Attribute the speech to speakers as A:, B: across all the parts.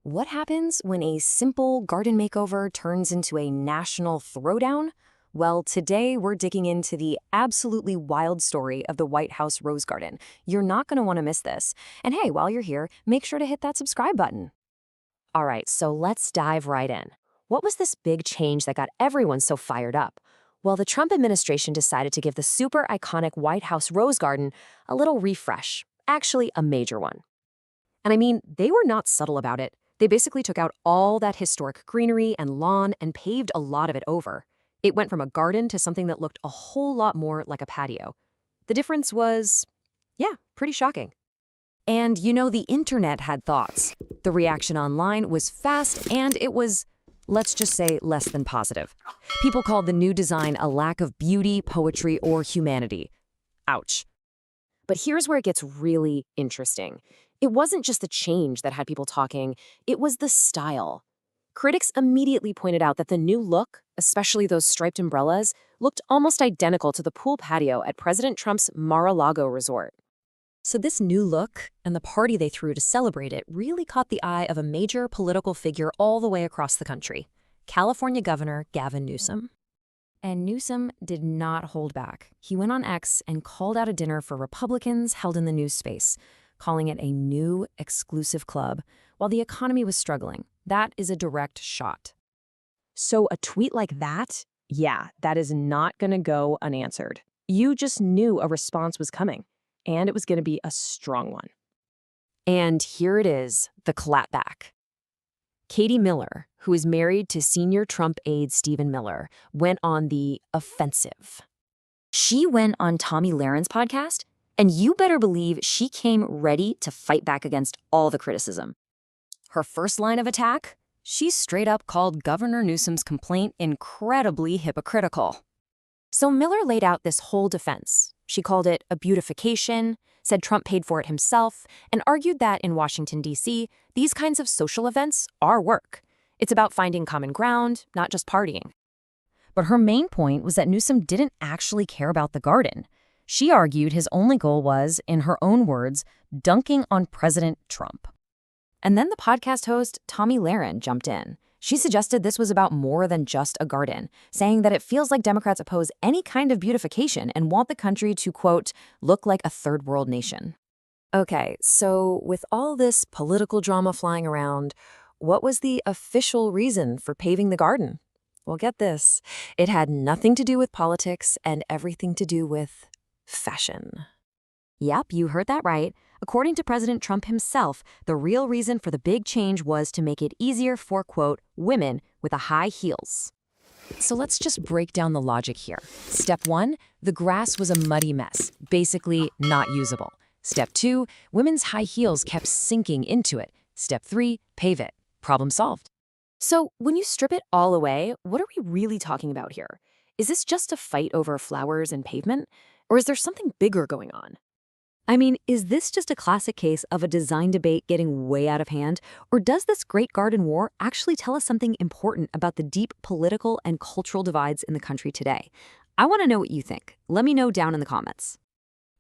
A: What happens when a simple garden makeover turns into a national throwdown? Well, today we're digging into the absolutely wild story of the White House Rose Garden. You're not going to want to miss this. And hey, while you're here, make sure to hit that subscribe button. All right, so let's dive right in. What was this big change that got everyone so fired up? Well, the Trump administration decided to give the super iconic White House Rose Garden a little refresh, actually a major one. And I mean, they were not subtle about it. They basically took out all that historic greenery and lawn and paved a lot of it over. It went from a garden to something that looked a whole lot more like a patio. The difference was, yeah, pretty shocking. And the internet had thoughts. The reaction online was fast and it was, let's just say, less than positive. People called the new design a lack of beauty, poetry, or humanity. Ouch. But here's where it gets really interesting. It wasn't just the change that had people talking, it was the style. Critics immediately pointed out that the new look, especially those striped umbrellas, looked almost identical to the pool patio at President Trump's Mar-a-Lago resort. So this new look and the party they threw to celebrate it really caught the eye of a major political figure all the way across the country, California Governor Gavin Newsom. And Newsom did not hold back. He went on X and called out a dinner for Republicans held in the news space, calling it a new exclusive club, while the economy was struggling. That is a direct shot. So a tweet like that, yeah, that is not going to go unanswered. You just knew a response was coming, and it was going to be a strong one. And here it is, the clapback. Katie Miller, who is married to senior Trump aide Stephen Miller, went on the offensive. She went on Tomi Lahren's podcast, and you better believe she came ready to fight back against all the criticism. Her first line of attack? She straight up called Governor Newsom's complaint incredibly hypocritical. So Miller laid out this whole defense. She called it a beautification, said Trump paid for it himself, and argued that in Washington, D.C., these kinds of social events are work. It's about finding common ground, not just partying. But her main point was that Newsom didn't actually care about the garden. She argued his only goal was, in her own words, dunking on President Trump. And then the podcast host, Tomi Lahren, jumped in. She suggested this was about more than just a garden, saying that it feels like Democrats oppose any kind of beautification and want the country to, quote, look like a third world nation. Okay, so with all this political drama flying around, what was the official reason for paving the garden? Well, get this. It had nothing to do with politics and everything to do with fashion. Yep, you heard that right. According to President Trump himself, the real reason for the big change was to make it easier for, quote, women with the high heels. So let's just break down the logic here. Step 1, the grass was a muddy mess, basically not usable. Step 2, women's high heels kept sinking into it. Step 3, pave it. Problem solved. So when you strip it all away, what are we really talking about here? Is this just a fight over flowers and pavement? Or is there something bigger going on? I mean, is this just a classic case of a design debate getting way out of hand? Or does this Great Garden War actually tell us something important about the deep political and cultural divides in the country today? I want to know what you think. Let me know down in the comments.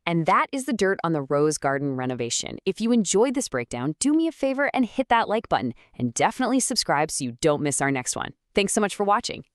A: And that is the dirt on the Rose Garden renovation. If you enjoyed this breakdown, do me a favor and hit that like button. And definitely subscribe so you don't miss our next one. Thanks so much for watching.